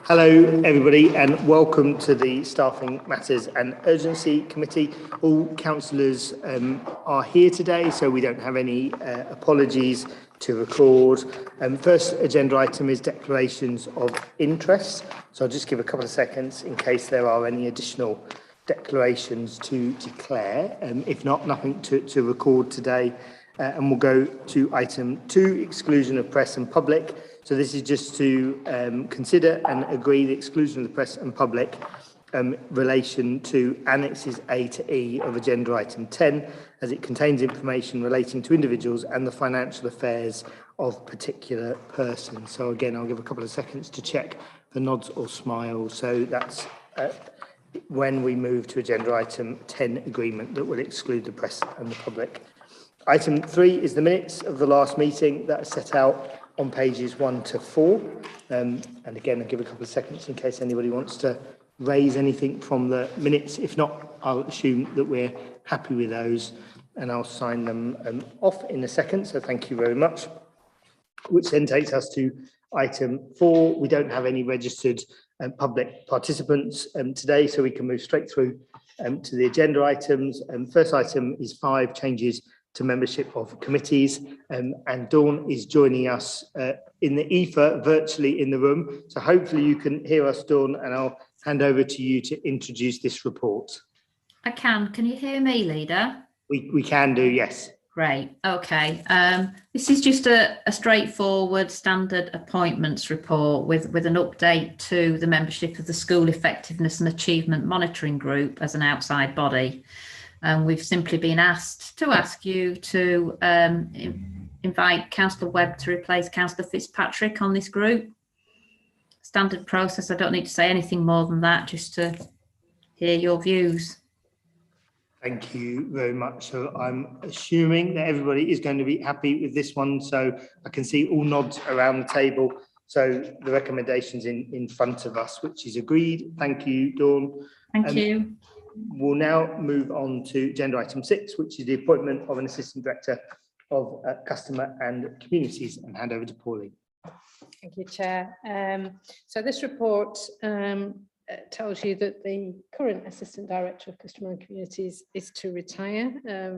Hello everybody and welcome to the Staffing Matters and Urgency Committee. All councillors are here today, so we don't have any apologies to record. First agenda item is declarations of interest, so I'll just give a couple of seconds in case there are any additional declarations to declare. If not, nothing to record today. And we'll go to item 2, exclusion of press and public. So this is just to consider and agree the exclusion of the press and public relation to annexes A to E of agenda item 10, as it contains information relating to individuals and the financial affairs of particular persons. So again, I'll give a couple of seconds to check for nods or smiles. So that's when we move to agenda item 10 agreement that will exclude the press and the public. Item 3 is the minutes of the last meeting that are set out on pages 1 to 4. And again, I'll give a couple of seconds in case anybody wants to raise anything from the minutes. If not, I'll assume that we're happy with those and I'll sign them off in a second. So thank you very much. Which then takes us to item 4. We don't have any registered public participants today, so we can move straight through to the agenda items. First item is 5 changes to membership of committees, and Dawn is joining us in the ether virtually in the room. So hopefully you can hear us, Dawn, and I'll hand over to you to introduce this report. I can. Can you hear me, Leader? We can do, yes. Great. Okay. This is just a straightforward standard appointments report with an update to the membership of the School Effectiveness and Achievement Monitoring Group as an outside body. We've simply been asked to ask you to invite Councillor Webb to replace Councillor Fitzpatrick on this group. Standard process. I don't need to say anything more than that, just to hear your views. Thank you very much. So I'm assuming that everybody is going to be happy with this one. So I can see all nods around the table. So the recommendation's in front of us, which is agreed. Thank you, Dawn. Thank you. We'll now move on to agenda item 6, which is the appointment of an Assistant Director of Customer and Communities, and hand over to Pauline. Thank you, Chair. So this report tells you that the current Assistant Director of Customer and Communities is to retire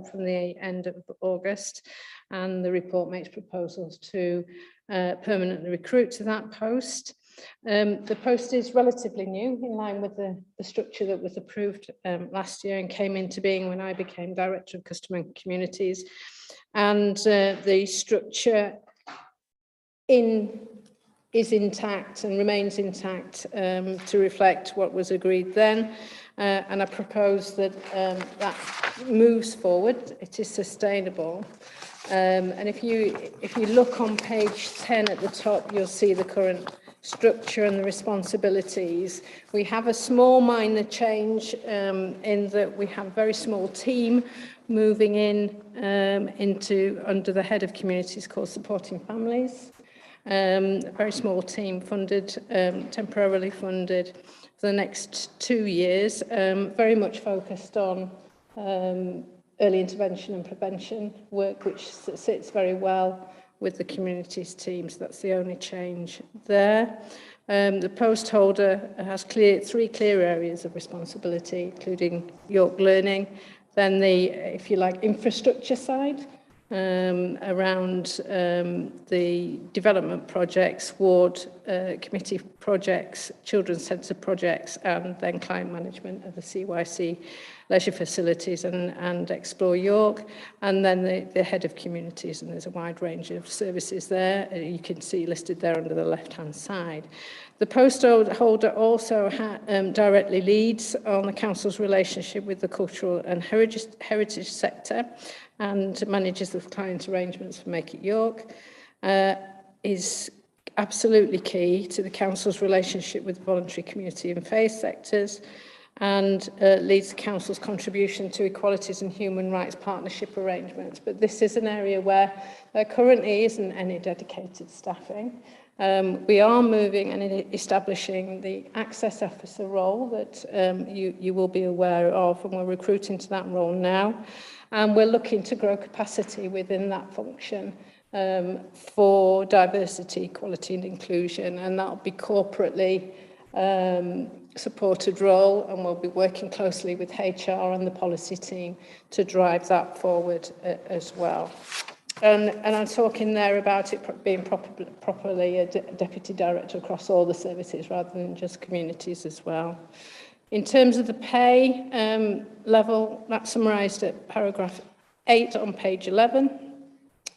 from the end of August, and the report makes proposals to permanently recruit to that post. The post is relatively new, in line with the structure that was approved last year and came into being when I became Director of Customer and Communities. And the structure is intact and remains intact to reflect what was agreed then. And I propose that that moves forward. It is sustainable. And if you look on page 10 at the top, you'll see the current structure and the responsibilities. We have a small minor change in that we have a very small team moving into under the head of communities called Supporting Families. A very small team funded, temporarily funded for the next 2 years, very much focused on early intervention and prevention work, which sits very well with the communities team. So that's the only change there. The post holder has 3 clear areas of responsibility, including York Learning, then the, if you like, infrastructure side, around the development projects, ward committee projects, children's centre projects, and then client management of the CYC leisure facilities and Explore York, and then the head of communities, and there's a wide range of services there. You can see listed there under the left-hand side. The post holder also directly leads on the council's relationship with the cultural and heritage sector and manages the client arrangements for Make It York, is absolutely key to the council's relationship with voluntary community and faith sectors, and leads the council's contribution to equalities and human rights partnership arrangements. But this is an area where there currently isn't any dedicated staffing. We are moving and establishing the access officer role that you will be aware of, and we're recruiting to that role now. And we're looking to grow capacity within that function for diversity, equality and inclusion, and that'll be corporately supported role, and we'll be working closely with HR and the policy team to drive that forward as well. And I'm talking there about it being properly a deputy director across all the services rather than just communities as well. In terms of the pay level, that's summarised at paragraph 8 on page 11,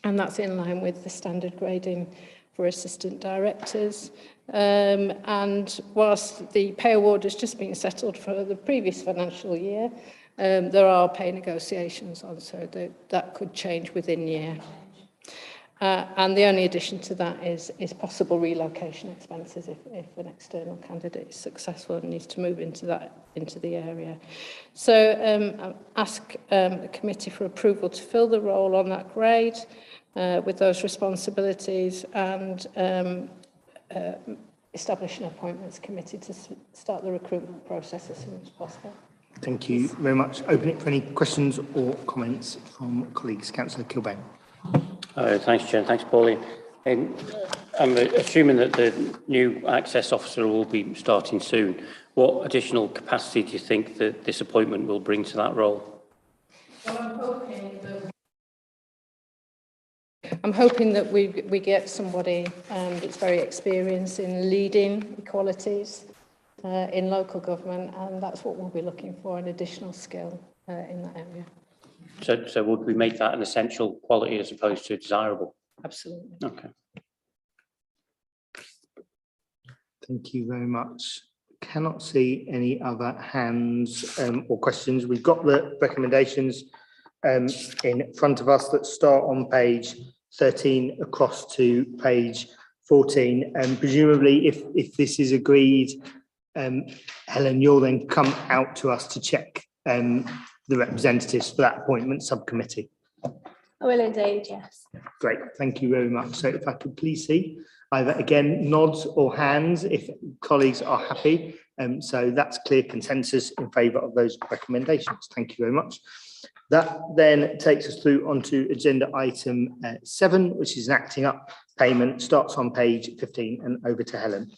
and that's in line with the standard grading for assistant directors. And whilst the pay award has just been settled for the previous financial year, there are pay negotiations on, so that could change within year. And the only addition to that is possible relocation expenses if an external candidate is successful and needs to move into the area. So ask the committee for approval to fill the role on that grade with those responsibilities, and establish an appointments committee to start the recruitment process as soon as possible. Thank you very much. Open it for any questions or comments from colleagues. Councillor Kilbane. Thanks, Chair. Thanks, Pauline. I'm assuming that the new access officer will be starting soon. What additional capacity do you think that this appointment will bring to that role? Well, I'm hoping that we get somebody that's very experienced in leading equalities in local government, and that's what we'll be looking for, an additional skill in that area. So would we make that an essential quality as opposed to desirable? Absolutely. Okay. Thank you very much. Cannot see any other hands or questions. We've got the recommendations in front of us that start on page 13 across to page 14. And presumably, if this is agreed, Helen, you'll then come out to us to check the representatives for that appointment subcommittee. I will indeed, yes. Great, thank you very much. So if I could please see either again nods or hands if colleagues are happy. So that's clear consensus in favour of those recommendations. Thank you very much. That then takes us through onto agenda item 7, which is an acting up payment, starts on page 15 and over to Helen.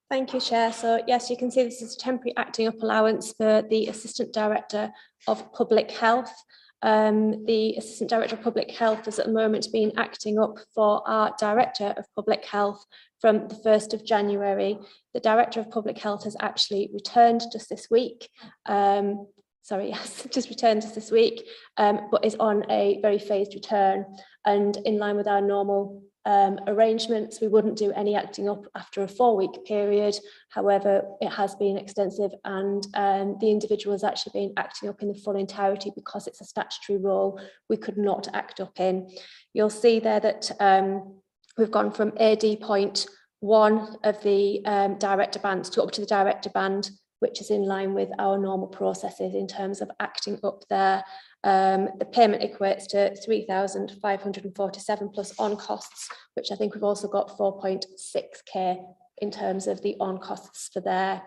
Thank you, Chair. So yes, you can see this is a temporary acting up allowance for the Assistant Director of Public Health. The Assistant Director of Public Health has at the moment been acting up for our Director of Public Health from the 1st of January. The Director of Public Health has actually returned just this week. Just returned just this week, but is on a very phased return, and in line with our normal arrangements, we wouldn't do any acting up after a 4-week period. However, it has been extensive, and the individual has actually been acting up in the full entirety because it's a statutory role we could not act up in. You'll see there that we've gone from AD point 1 of the director band to up to the director band, which is in line with our normal processes in terms of acting up there. The payment equates to 3,547 plus on costs, which I think we've also got 4.6k in terms of the on costs for there.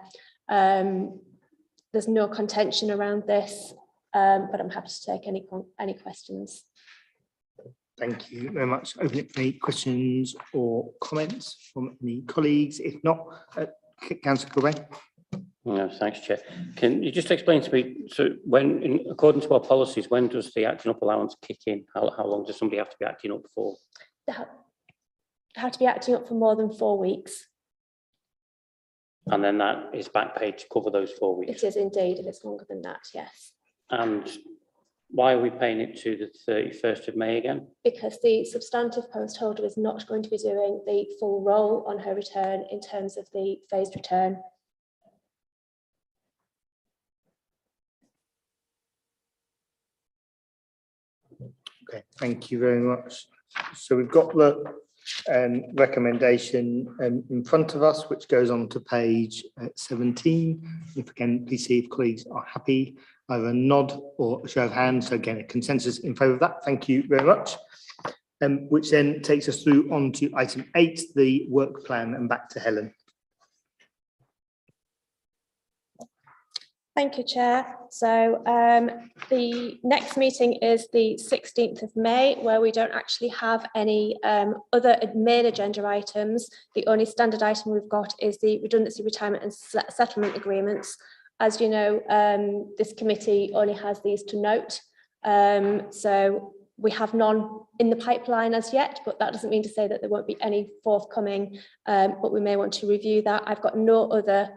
There's no contention around this, but I'm happy to take any questions. Thank you very much. Open it for any questions or comments from any colleagues. If not, Councillor Kilbane. No, thanks, Chair. Can you just explain to me, so when, according to our policies, when does the acting up allowance kick in? How long does somebody have to be acting up for? They have to be acting up for more than 4 weeks. And then that is back paid to cover those 4 weeks? It is indeed, if it's longer than that, yes. And why are we paying it to the 31st of May again? Because the substantive post holder is not going to be doing the full role on her return in terms of the phased return. Okay, thank you very much. So we've got the recommendation in front of us, which goes on to page 17. If again, please see if colleagues are happy, either a nod or a show of hands. So again, a consensus in favour of that. Thank you very much. Which then takes us through on to item 8, the work plan, and back to Helen. Thank you, Chair. So the next meeting is the 16th of May, where we don't actually have any other main agenda items. The only standard item we've got is the redundancy, retirement and settlement agreements. As you know, this committee only has these to note. So we have none in the pipeline as yet, but that doesn't mean to say that there won't be any forthcoming, but we may want to review that. I've got no other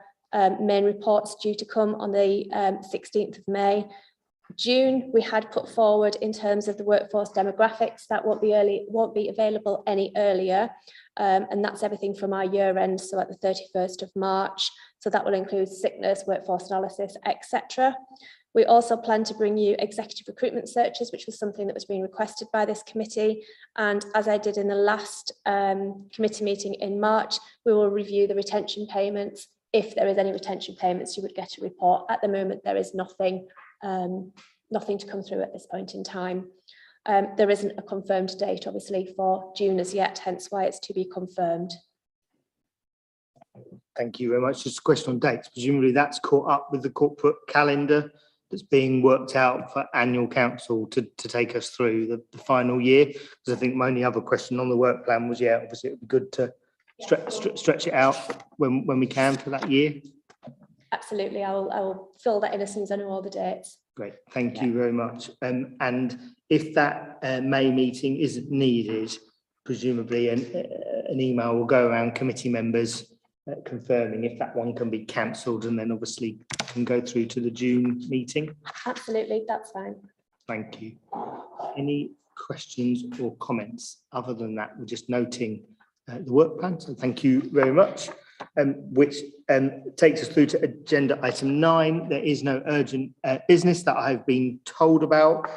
main reports due to come on the 16th of May. June, we had put forward in terms of the workforce demographics that won't be available any earlier, and that's everything from our year end, so at the 31st of March. So that will include sickness, workforce analysis, etc. We also plan to bring you executive recruitment searches, which was something that was being requested by this committee. And as I did in the last committee meeting in March, we will review the retention payments. If there is any retention payments, you would get a report. At the moment, there is nothing to come through at this point in time. There isn't a confirmed date, obviously, for June as yet, hence why it's to be confirmed. Thank you very much. Just a question on dates. Presumably that's caught up with the corporate calendar that's being worked out for annual council to take us through the final year. Because I think my only other question on the work plan was, yeah, obviously it would be good to stretch it out when we can for that year. Absolutely, I will fill that in as soon as I know all the dates. Great, thank you very much. And if that May meeting isn't needed, presumably an email will go around committee members confirming if that one can be cancelled, and then obviously can go through to the June meeting. Absolutely, that's fine. Thank you. Any questions or comments? Other than that, we're just noting the work plan, so thank you very much. Which takes us through to agenda item 9. There is no urgent business that I've been told about,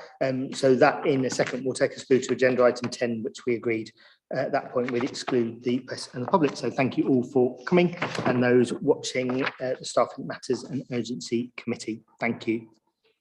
so that in a second will take us through to agenda item 10, which we agreed at that point we'd exclude the press and the public. So thank you all for coming, and those watching the Staffing Matters and Urgency Committee. Thank you.